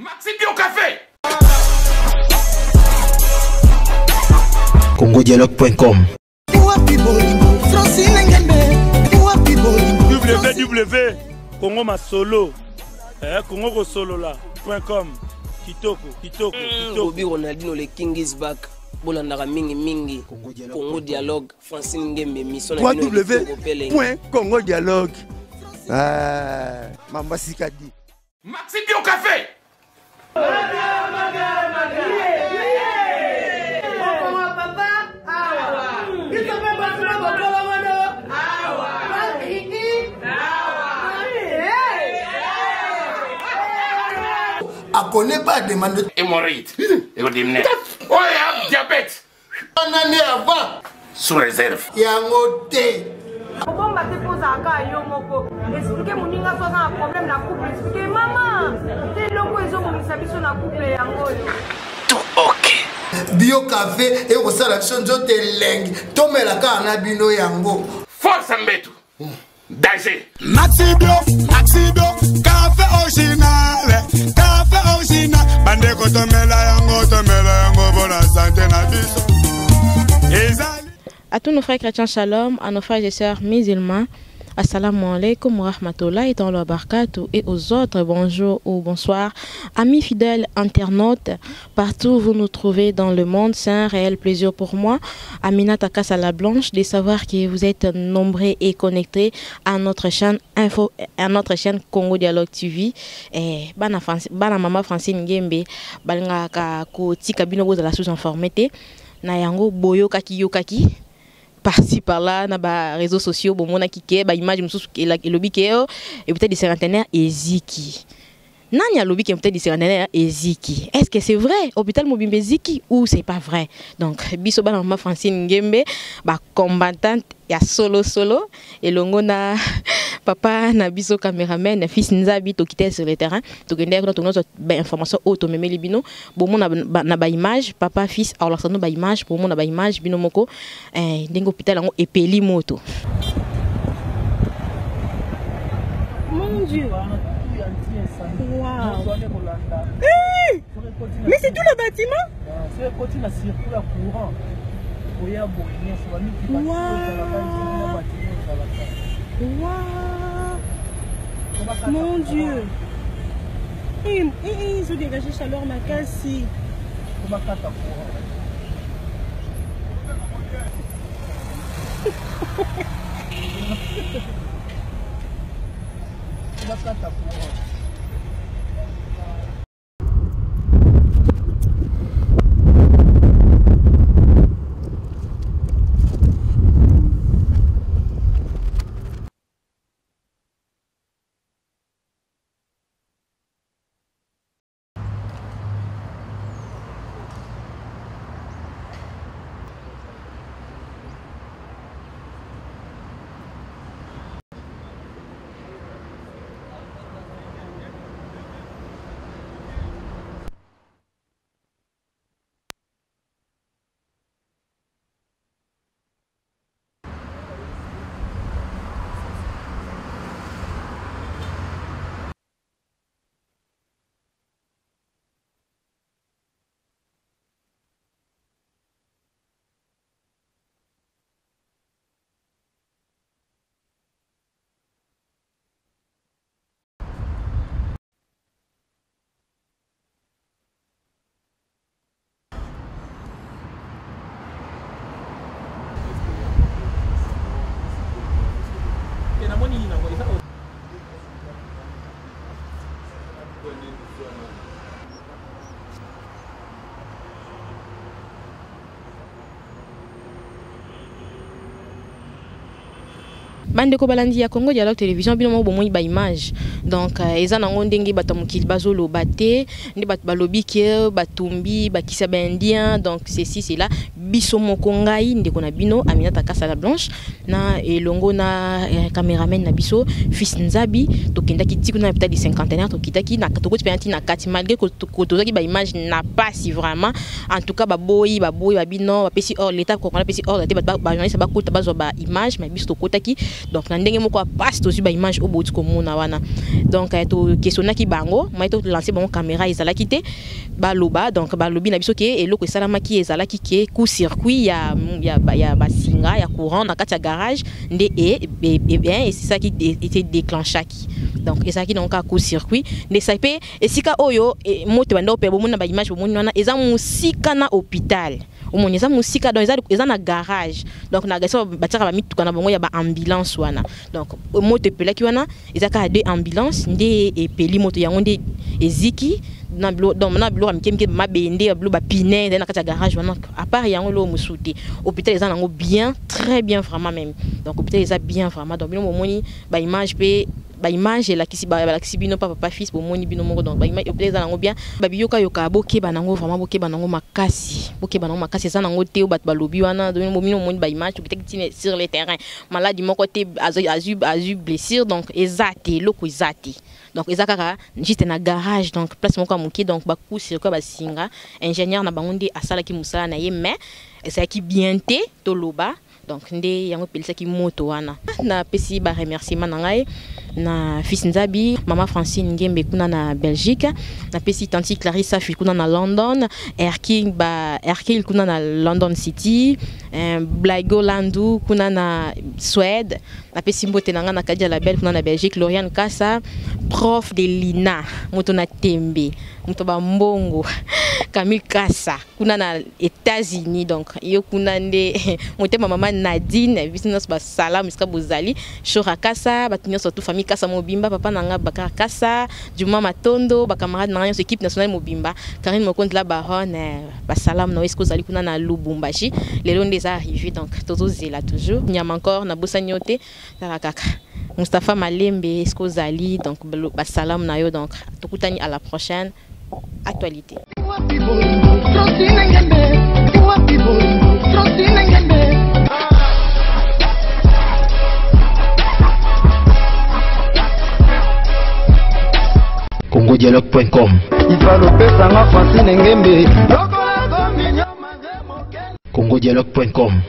Maxi Bio Café. CongoDialogue.com www.congomasolo CongoSolola.com Kitoko Bobby Ronaldinho le King is back. Bolandaka mingi Congo Dialogue Francine Ngembe mission www.congodialogue Mamba Sikadi Maxi Bio Café. A connaît pas demande Hémorroïde. Oh, il y a diabète. une année avant. Sous réserve. Il y a un hôtel. Comment tu poses à Kayo Moko? Expliquez mon ninga soit un problème la couple. Expliquez maman. C'est l'homme ils ont mis sa vie sur la couple et Tout ok. Bio Café et au sélection de langue. Tomé la cana bino yango. Force Mbetu. Danger. Maxi Bio, café original, bande kotomela yango pour la santé na biso. À tous nos frères chrétiens, shalom, à nos frères et sœurs musulmans, assalamu alaikum wa rahmatullahi wa barakatuh, et aux autres, bonjour ou bonsoir. Amis fidèles internautes, partout où vous nous trouvez dans le monde, c'est un réel plaisir pour moi, Aminata Kassala Blanche, de savoir que vous êtes nombreux et connectés à notre chaîne Congo Dialogue TV. Et bana mama Francine Ngembe, balanga ka ko tika bino bo la sous-informité, na yango boyo kaki yokaki. Par-ci par-là, na ba réseaux sociaux, bon mona kike, ba image mususu et lobby keo, et peut-être des cinquantenaires et ziki. Nani a lobby qui est peut-être des cinquantenaires et ziki. Est-ce que c'est vrai? Hôpital Mobimbe ziki ou c'est pas vrai? Donc, biso ba maman Francine Ngembe, ba combattante ya solo et longo na papa na biso caméraman na fils nzabi to quitter sur le terrain to gender ko to ba information auto memeli bino bo mona na ba image papa fils alors ça no ba image pour mona ba image bino moko ndenge hôpital ngo epeli moto. mon Dieu. Wow. Hey! Mais c'est tout le bâtiment? C'est côté la circule courant. Wow. Mon Dieu. Ils ont dégagé chaleur ma casse. Bande ko balandi ya Congo Dialogue Télévision bino mo bomoyi ba image donc eza nango ndenge batamukili bazolo baté ndi bat balobi ke batumbi bakisa ba indien donc ceci c'est là biso moko ngai ndeko na bino Aminata Kasala Blanche na elongo na cameraman na biso fils Nzabi tokendaki tiku na peut-être du cinquantenaire tokitaki na tokoti penati na kati malgré que tozaki ba image n'a pas si vraiment en tout cas baboyi babino bapesi hors l'état ko na pesi hors l'état ba journaliste ba kota ba zo ba image mais biso tokotaki donc na ndenge moko passe tozu ba image au bout ko mona wana donc to questionnaki bango mai to lancer bango caméra ezalaki te baloba donc balobi na biso ke eloko esalamaki ezalaki ke coup circuit ya basinga ya courant na kati ya garage nde et c'est ça qui était déclenché donc et ça qui donc a coup circuit nde ça pe esika oyo moto banda ope bomona ba image bomona wana eza musika na hôpital omoni eza musika donc eza na garage donc na gaso bataka ba mituka na bango ya ba ambulance wana donc moto epelaki wana eza ka deux ambulance nde epeli moto yango nde eziki na blo donc na blo amike mabende blo ba pine na kati ya garage wana à part yango lo musuti hôpital eza nango bien très bien vraiment même donc hôpital eza bien vraiment donc bino momoni ba image pe ba image la kisi bino papa fils bomoni bino moko donc ba image hôpital eza nango bien ba biyoka yoka boke banango vraiment boke banango makasi eza nango te bat balobi wana donc bino momoni ba image okitaki sur le terrain malade moko te azu blessure donc ezate loko ezate donc ezakaka juste na garage donc place moko moki donc ba coup sur quoi ba singa ingénieur na bango ndi asalaki musala na ye mais ça qui bien te toloba donc nde yango pelisaki moto wana na pesi ba remerciement na ngai na fils Nzabi mama Francine Ngembe kuna na Belgique na pesi tanti Clarissa kuna na London Erkil kuna na London City Blaigo Landu kuna na Suède na pesi mbote nanga na Kadia la Belle kuna na Belgique Lauriane Kassa prof de Lina moto na Tembe moto ba mbongo Camille Kassa kuna na États-Unis donc yo kuna nde motema mama Nadine business ba salam iska bozali Shora Kassa batinyo surtout famille Kassa Mobimba papa nanga Bakar Kassa Juma Matondo ba camarade na yo équipe nationale Mobimba Karine Mokonde la baronne ba salam no isko zali kuna na Lubumbashi lelo ndeza arrivé donc tozo zela toujours nyama encore na bosanyote la kaka Mustafa Malembe isko zali donc ba salam na yo donc tokutani à la prochaine actualité. congodialogue.com congodialogue.com